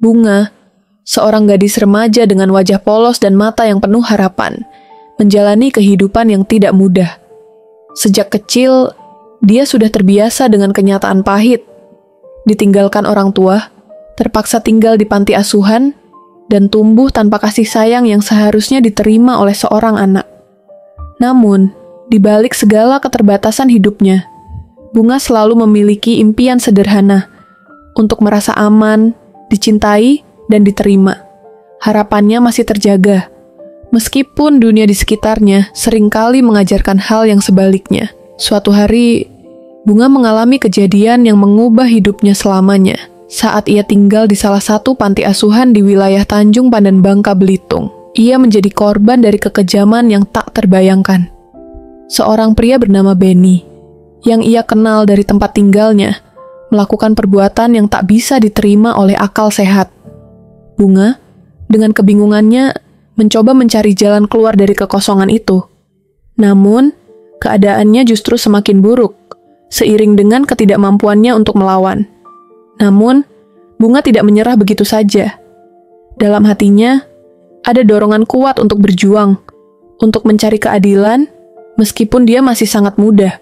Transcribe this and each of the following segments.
Bunga, seorang gadis remaja dengan wajah polos dan mata yang penuh harapan, menjalani kehidupan yang tidak mudah. Sejak kecil, dia sudah terbiasa dengan kenyataan pahit. Ditinggalkan orang tua, terpaksa tinggal di panti asuhan, dan tumbuh tanpa kasih sayang yang seharusnya diterima oleh seorang anak. Namun, di balik segala keterbatasan hidupnya, Bunga selalu memiliki impian sederhana untuk merasa aman, dicintai, dan diterima. Harapannya masih terjaga, meskipun dunia di sekitarnya seringkali mengajarkan hal yang sebaliknya. Suatu hari, Bunga mengalami kejadian yang mengubah hidupnya selamanya saat ia tinggal di salah satu panti asuhan di wilayah Tanjung Pandan, Bangka Belitung. Ia menjadi korban dari kekejaman yang tak terbayangkan. Seorang pria bernama Benny, yang ia kenal dari tempat tinggalnya, melakukan perbuatan yang tak bisa diterima oleh akal sehat. Bunga, dengan kebingungannya, mencoba mencari jalan keluar dari kekosongan itu. Namun, keadaannya justru semakin buruk, seiring dengan ketidakmampuannya untuk melawan. Namun, Bunga tidak menyerah begitu saja. Dalam hatinya, ada dorongan kuat untuk berjuang, untuk mencari keadilan, meskipun dia masih sangat muda.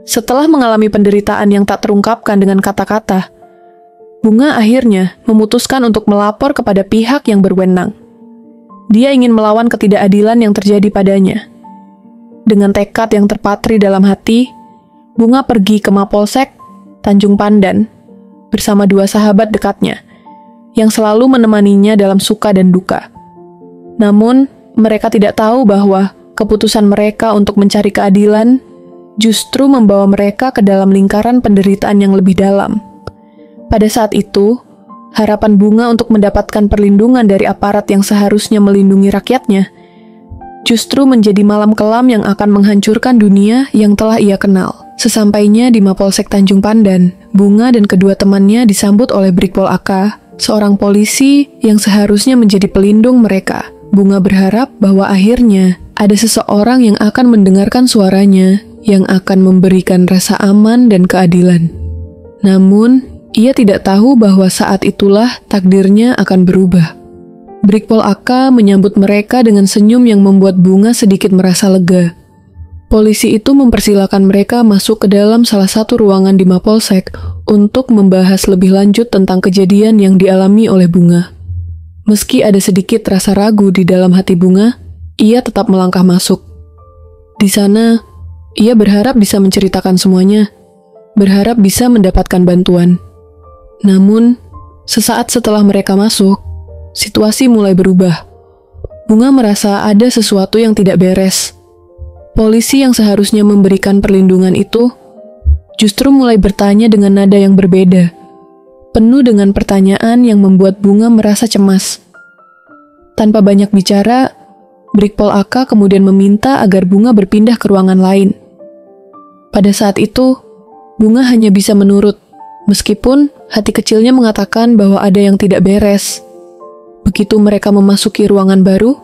Setelah mengalami penderitaan yang tak terungkapkan dengan kata-kata, Bunga akhirnya memutuskan untuk melapor kepada pihak yang berwenang. Dia ingin melawan ketidakadilan yang terjadi padanya. Dengan tekad yang terpatri dalam hati, Bunga pergi ke Mapolsek Tanjung Pandan bersama dua sahabat dekatnya yang selalu menemaninya dalam suka dan duka. Namun, mereka tidak tahu bahwa keputusan mereka untuk mencari keadilan justru membawa mereka ke dalam lingkaran penderitaan yang lebih dalam. Pada saat itu, harapan Bunga untuk mendapatkan perlindungan dari aparat yang seharusnya melindungi rakyatnya justru menjadi malam kelam yang akan menghancurkan dunia yang telah ia kenal. Sesampainya di Mapolsek Tanjung Pandan, Bunga dan kedua temannya disambut oleh Brigpol AK, seorang polisi yang seharusnya menjadi pelindung mereka. Bunga berharap bahwa akhirnya ada seseorang yang akan mendengarkan suaranya, yang akan memberikan rasa aman dan keadilan. Namun, ia tidak tahu bahwa saat itulah takdirnya akan berubah. Brigpol AK menyambut mereka dengan senyum yang membuat Bunga sedikit merasa lega. Polisi itu mempersilakan mereka masuk ke dalam salah satu ruangan di Mapolsek untuk membahas lebih lanjut tentang kejadian yang dialami oleh Bunga. Meski ada sedikit rasa ragu di dalam hati Bunga, ia tetap melangkah masuk. Di sana, ia berharap bisa menceritakan semuanya, berharap bisa mendapatkan bantuan. Namun, sesaat setelah mereka masuk, situasi mulai berubah. Bunga merasa ada sesuatu yang tidak beres. Polisi yang seharusnya memberikan perlindungan itu justru mulai bertanya dengan nada yang berbeda, penuh dengan pertanyaan yang membuat Bunga merasa cemas. Tanpa banyak bicara, Brigpol AK kemudian meminta agar Bunga berpindah ke ruangan lain. Pada saat itu, Bunga hanya bisa menurut, meskipun hati kecilnya mengatakan bahwa ada yang tidak beres. Begitu mereka memasuki ruangan baru,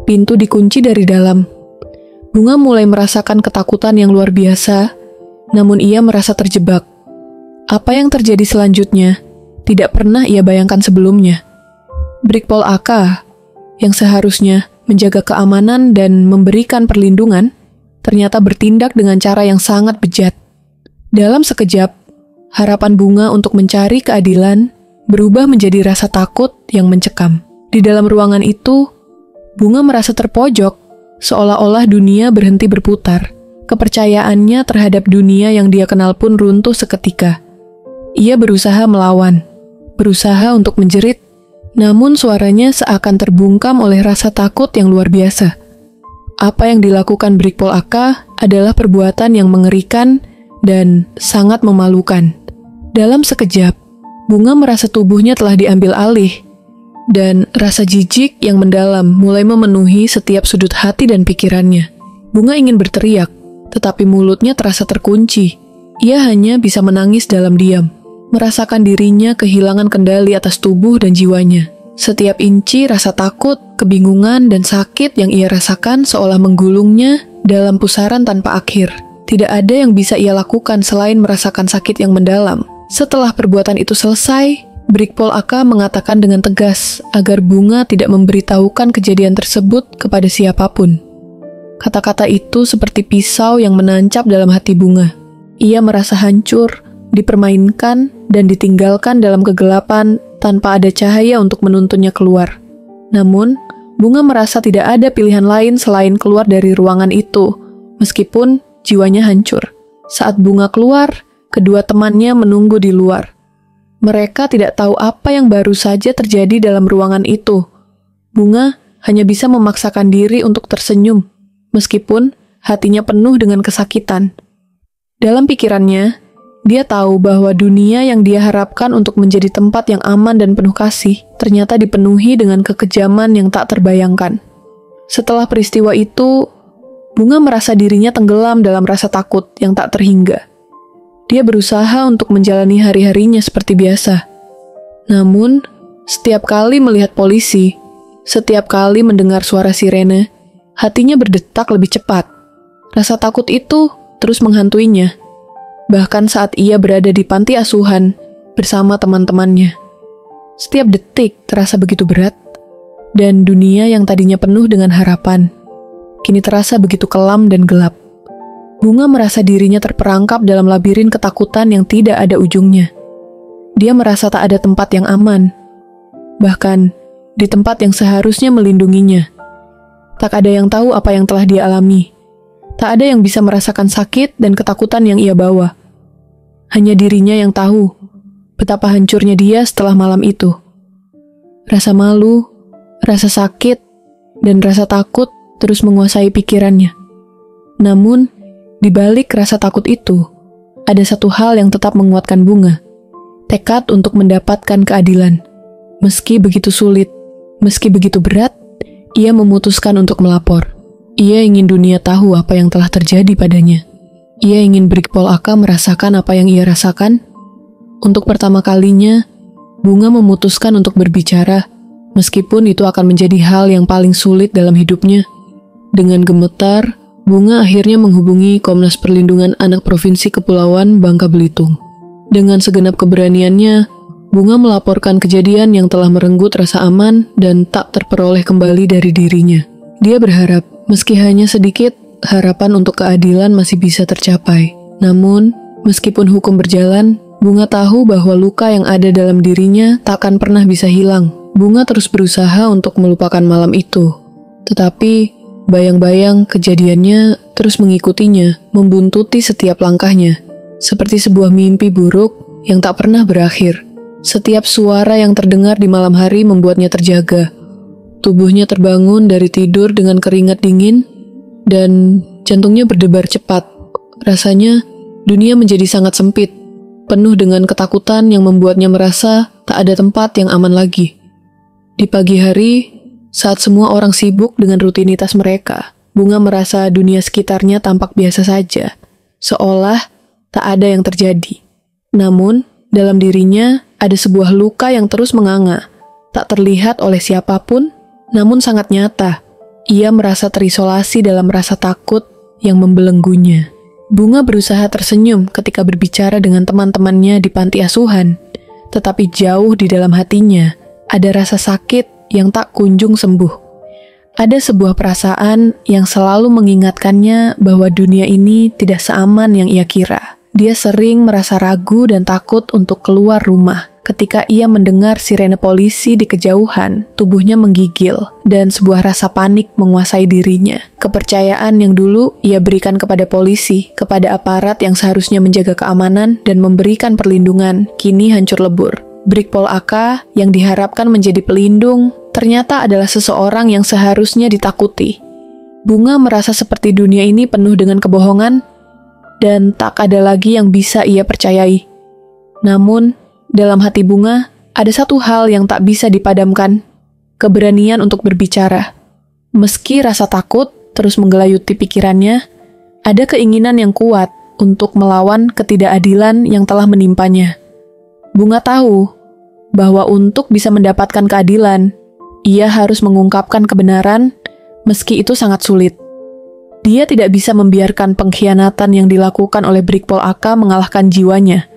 pintu dikunci dari dalam. Bunga mulai merasakan ketakutan yang luar biasa, namun ia merasa terjebak. Apa yang terjadi selanjutnya tidak pernah ia bayangkan sebelumnya. Brigpol AK, yang seharusnya menjaga keamanan dan memberikan perlindungan, ternyata bertindak dengan cara yang sangat bejat. Dalam sekejap, harapan Bunga untuk mencari keadilan berubah menjadi rasa takut yang mencekam. Di dalam ruangan itu, Bunga merasa terpojok, seolah-olah dunia berhenti berputar. Kepercayaannya terhadap dunia yang dia kenal pun runtuh seketika. Ia berusaha melawan, berusaha untuk menjerit, namun suaranya seakan terbungkam oleh rasa takut yang luar biasa. Apa yang dilakukan Brigpol AK adalah perbuatan yang mengerikan dan sangat memalukan. Dalam sekejap, Bunga merasa tubuhnya telah diambil alih, dan rasa jijik yang mendalam mulai memenuhi setiap sudut hati dan pikirannya. Bunga ingin berteriak, tetapi mulutnya terasa terkunci. Ia hanya bisa menangis dalam diam, merasakan dirinya kehilangan kendali atas tubuh dan jiwanya. Setiap inci rasa takut, kebingungan, dan sakit yang ia rasakan seolah menggulungnya dalam pusaran tanpa akhir. Tidak ada yang bisa ia lakukan selain merasakan sakit yang mendalam. Setelah perbuatan itu selesai, Brigpol Aka mengatakan dengan tegas agar Bunga tidak memberitahukan kejadian tersebut kepada siapapun. Kata-kata itu seperti pisau yang menancap dalam hati Bunga. Ia merasa hancur, dipermainkan, dan ditinggalkan dalam kegelapan tanpa ada cahaya untuk menuntunnya keluar. Namun, Bunga merasa tidak ada pilihan lain selain keluar dari ruangan itu, meskipun jiwanya hancur. Saat Bunga keluar, kedua temannya menunggu di luar. Mereka tidak tahu apa yang baru saja terjadi dalam ruangan itu. Bunga hanya bisa memaksakan diri untuk tersenyum, meskipun hatinya penuh dengan kesakitan. Dalam pikirannya, dia tahu bahwa dunia yang dia harapkan untuk menjadi tempat yang aman dan penuh kasih, ternyata dipenuhi dengan kekejaman yang tak terbayangkan. Setelah peristiwa itu, Bunga merasa dirinya tenggelam dalam rasa takut yang tak terhingga. Dia berusaha untuk menjalani hari-harinya seperti biasa. Namun, setiap kali melihat polisi, setiap kali mendengar suara sirene, hatinya berdetak lebih cepat. Rasa takut itu terus menghantuinya. Bahkan saat ia berada di panti asuhan bersama teman-temannya. Setiap detik terasa begitu berat, dan dunia yang tadinya penuh dengan harapan, kini terasa begitu kelam dan gelap. Bunga merasa dirinya terperangkap dalam labirin ketakutan yang tidak ada ujungnya. Dia merasa tak ada tempat yang aman, bahkan di tempat yang seharusnya melindunginya. Tak ada yang tahu apa yang telah dia alami. Tak ada yang bisa merasakan sakit dan ketakutan yang ia bawa. Hanya dirinya yang tahu betapa hancurnya dia setelah malam itu. Rasa malu, rasa sakit, dan rasa takut terus menguasai pikirannya. Namun, di balik rasa takut itu, ada satu hal yang tetap menguatkan Bunga. Tekad untuk mendapatkan keadilan. Meski begitu sulit, meski begitu berat, ia memutuskan untuk melapor. Ia ingin dunia tahu apa yang telah terjadi padanya. Ia ingin Brigpol Aka merasakan apa yang ia rasakan. Untuk pertama kalinya, Bunga memutuskan untuk berbicara, meskipun itu akan menjadi hal yang paling sulit dalam hidupnya. Dengan gemetar, Bunga akhirnya menghubungi Komnas Perlindungan Anak Provinsi Kepulauan Bangka Belitung. Dengan segenap keberaniannya, Bunga melaporkan kejadian yang telah merenggut rasa aman dan tak terperoleh kembali dari dirinya. Dia berharap, meski hanya sedikit, harapan untuk keadilan masih bisa tercapai. Namun, meskipun hukum berjalan, Bunga tahu bahwa luka yang ada dalam dirinya takkan pernah bisa hilang. Bunga terus berusaha untuk melupakan malam itu. Tetapi, bayang-bayang kejadiannya terus mengikutinya, membuntuti setiap langkahnya. Seperti sebuah mimpi buruk yang tak pernah berakhir. Setiap suara yang terdengar di malam hari membuatnya terjaga. Tubuhnya terbangun dari tidur dengan keringat dingin, dan jantungnya berdebar cepat. Rasanya dunia menjadi sangat sempit, penuh dengan ketakutan yang membuatnya merasa tak ada tempat yang aman lagi. Di pagi hari, saat semua orang sibuk dengan rutinitas mereka, Bunga merasa dunia sekitarnya tampak biasa saja, seolah tak ada yang terjadi. Namun, dalam dirinya ada sebuah luka yang terus menganga, tak terlihat oleh siapapun, namun sangat nyata. Ia merasa terisolasi dalam rasa takut yang membelenggunya. Bunga berusaha tersenyum ketika berbicara dengan teman-temannya di panti asuhan, tetapi jauh di dalam hatinya ada rasa sakit yang tak kunjung sembuh. Ada sebuah perasaan yang selalu mengingatkannya bahwa dunia ini tidak seaman yang ia kira. Dia sering merasa ragu dan takut untuk keluar rumah. Ketika ia mendengar sirene polisi di kejauhan, tubuhnya menggigil dan sebuah rasa panik menguasai dirinya. Kepercayaan yang dulu ia berikan kepada polisi, kepada aparat yang seharusnya menjaga keamanan dan memberikan perlindungan, kini hancur lebur. Brigpol Aka yang diharapkan menjadi pelindung, ternyata adalah seseorang yang seharusnya ditakuti. Bunga merasa seperti dunia ini penuh dengan kebohongan, dan tak ada lagi yang bisa ia percayai. Namun, dalam hati Bunga, ada satu hal yang tak bisa dipadamkan, keberanian untuk berbicara. Meski rasa takut terus menggelayuti pikirannya, ada keinginan yang kuat untuk melawan ketidakadilan yang telah menimpanya. Bunga tahu bahwa untuk bisa mendapatkan keadilan, ia harus mengungkapkan kebenaran meski itu sangat sulit. Dia tidak bisa membiarkan pengkhianatan yang dilakukan oleh Brigpol Aka mengalahkan jiwanya.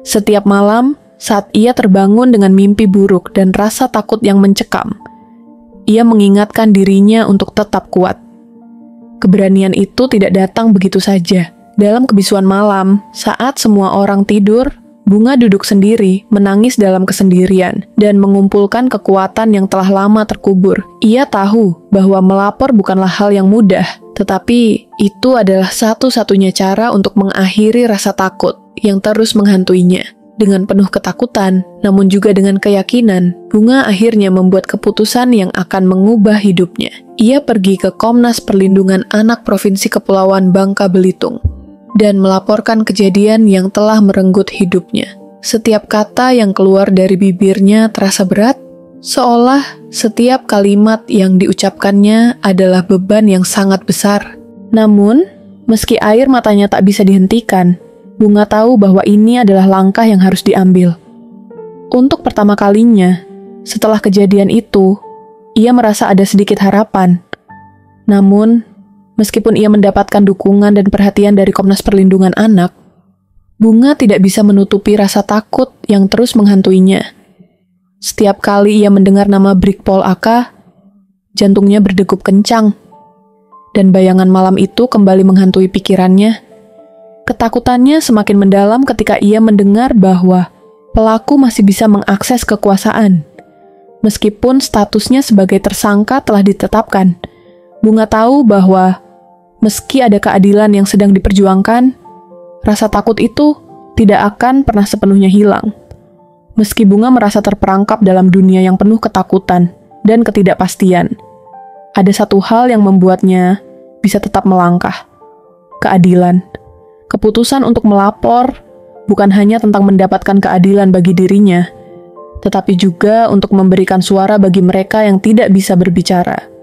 Setiap malam, saat ia terbangun dengan mimpi buruk dan rasa takut yang mencekam, ia mengingatkan dirinya untuk tetap kuat. Keberanian itu tidak datang begitu saja. Dalam kebisuan malam, saat semua orang tidur, Bunga duduk sendiri, menangis dalam kesendirian, dan mengumpulkan kekuatan yang telah lama terkubur. Ia tahu bahwa melapor bukanlah hal yang mudah, tetapi itu adalah satu-satunya cara untuk mengakhiri rasa takut yang terus menghantuinya. Dengan penuh ketakutan, namun juga dengan keyakinan, Bunga akhirnya membuat keputusan yang akan mengubah hidupnya. Ia pergi ke Komnas Perlindungan Anak Provinsi Kepulauan Bangka Belitung dan melaporkan kejadian yang telah merenggut hidupnya. Setiap kata yang keluar dari bibirnya terasa berat, seolah setiap kalimat yang diucapkannya adalah beban yang sangat besar. Namun, meski air matanya tak bisa dihentikan, Bunga tahu bahwa ini adalah langkah yang harus diambil. Untuk pertama kalinya, setelah kejadian itu, ia merasa ada sedikit harapan. Namun, meskipun ia mendapatkan dukungan dan perhatian dari Komnas Perlindungan Anak, Bunga tidak bisa menutupi rasa takut yang terus menghantuinya. Setiap kali ia mendengar nama Brigpol Aka, jantungnya berdegup kencang, dan bayangan malam itu kembali menghantui pikirannya. Ketakutannya semakin mendalam ketika ia mendengar bahwa pelaku masih bisa mengakses kekuasaan. Meskipun statusnya sebagai tersangka telah ditetapkan, Bunga tahu bahwa meski ada keadilan yang sedang diperjuangkan, rasa takut itu tidak akan pernah sepenuhnya hilang. Meski Bunga merasa terperangkap dalam dunia yang penuh ketakutan dan ketidakpastian, ada satu hal yang membuatnya bisa tetap melangkah. Keadilan. Keputusan untuk melapor bukan hanya tentang mendapatkan keadilan bagi dirinya, tetapi juga untuk memberikan suara bagi mereka yang tidak bisa berbicara.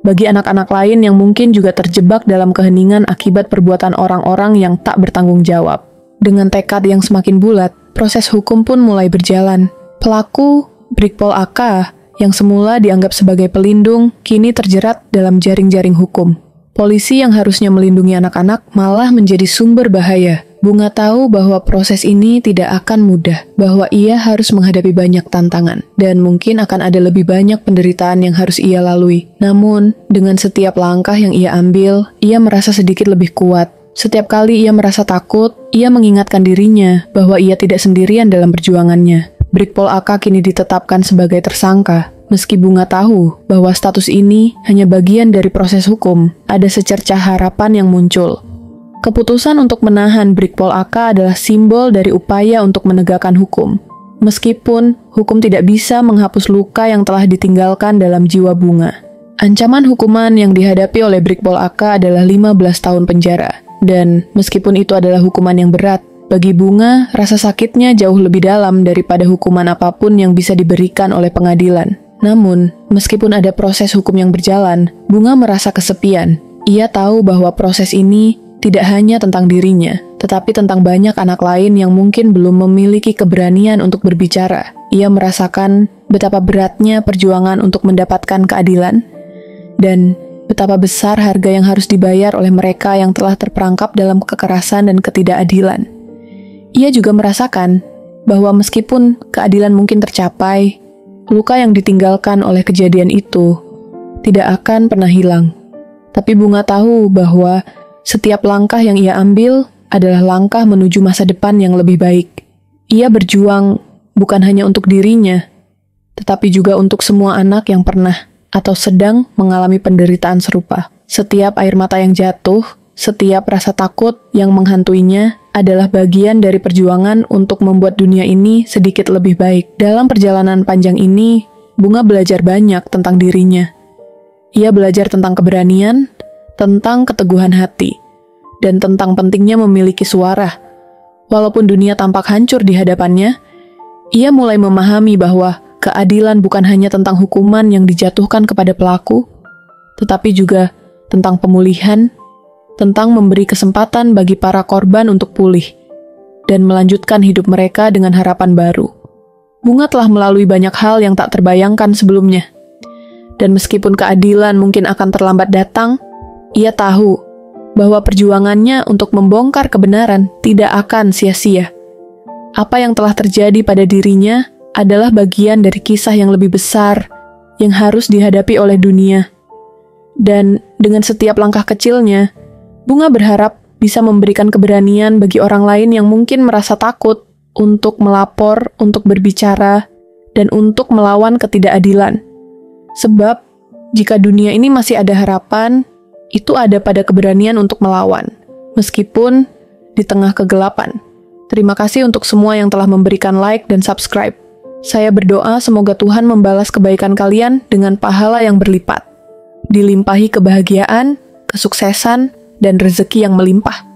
Bagi anak-anak lain yang mungkin juga terjebak dalam keheningan akibat perbuatan orang-orang yang tak bertanggung jawab. Dengan tekad yang semakin bulat, proses hukum pun mulai berjalan. Pelaku, Brigpol Aka, yang semula dianggap sebagai pelindung, kini terjerat dalam jaring-jaring hukum. Polisi yang harusnya melindungi anak-anak malah menjadi sumber bahaya. Bunga tahu bahwa proses ini tidak akan mudah, bahwa ia harus menghadapi banyak tantangan, dan mungkin akan ada lebih banyak penderitaan yang harus ia lalui. Namun, dengan setiap langkah yang ia ambil, ia merasa sedikit lebih kuat. Setiap kali ia merasa takut, ia mengingatkan dirinya bahwa ia tidak sendirian dalam perjuangannya. Brigpol Aka kini ditetapkan sebagai tersangka. Meski Bunga tahu bahwa status ini hanya bagian dari proses hukum, ada secercah harapan yang muncul. Keputusan untuk menahan Brigpol Aka adalah simbol dari upaya untuk menegakkan hukum. Meskipun hukum tidak bisa menghapus luka yang telah ditinggalkan dalam jiwa Bunga. Ancaman hukuman yang dihadapi oleh Brigpol Aka adalah 15 tahun penjara. Dan meskipun itu adalah hukuman yang berat, bagi Bunga, rasa sakitnya jauh lebih dalam daripada hukuman apapun yang bisa diberikan oleh pengadilan. Namun, meskipun ada proses hukum yang berjalan, Bunga merasa kesepian. Ia tahu bahwa proses ini tidak hanya tentang dirinya, tetapi tentang banyak anak lain yang mungkin belum memiliki keberanian untuk berbicara. Ia merasakan betapa beratnya perjuangan untuk mendapatkan keadilan, dan betapa besar harga yang harus dibayar oleh mereka yang telah terperangkap dalam kekerasan dan ketidakadilan. Ia juga merasakan bahwa meskipun keadilan mungkin tercapai, luka yang ditinggalkan oleh kejadian itu tidak akan pernah hilang. Tapi Bunga tahu bahwa setiap langkah yang ia ambil adalah langkah menuju masa depan yang lebih baik. Ia berjuang bukan hanya untuk dirinya, tetapi juga untuk semua anak yang pernah atau sedang mengalami penderitaan serupa. Setiap air mata yang jatuh, setiap rasa takut yang menghantuinya adalah bagian dari perjuangan untuk membuat dunia ini sedikit lebih baik. Dalam perjalanan panjang ini, Bunga belajar banyak tentang dirinya. Ia belajar tentang keberanian, tentang keteguhan hati, dan tentang pentingnya memiliki suara. Walaupun dunia tampak hancur di hadapannya, ia mulai memahami bahwa keadilan bukan hanya tentang hukuman yang dijatuhkan kepada pelaku, tetapi juga tentang pemulihan, tentang memberi kesempatan bagi para korban untuk pulih, dan melanjutkan hidup mereka dengan harapan baru. Bunga telah melalui banyak hal yang tak terbayangkan sebelumnya. Dan meskipun keadilan mungkin akan terlambat datang, ia tahu bahwa perjuangannya untuk membongkar kebenaran tidak akan sia-sia. Apa yang telah terjadi pada dirinya adalah bagian dari kisah yang lebih besar yang harus dihadapi oleh dunia. Dan dengan setiap langkah kecilnya, Bunga berharap bisa memberikan keberanian bagi orang lain yang mungkin merasa takut untuk melapor, untuk berbicara, dan untuk melawan ketidakadilan. Sebab, jika dunia ini masih ada harapan, itu ada pada keberanian untuk melawan, meskipun di tengah kegelapan. Terima kasih untuk semua yang telah memberikan like dan subscribe. Saya berdoa semoga Tuhan membalas kebaikan kalian dengan pahala yang berlipat, dilimpahi kebahagiaan, kesuksesan, dan rezeki yang melimpah.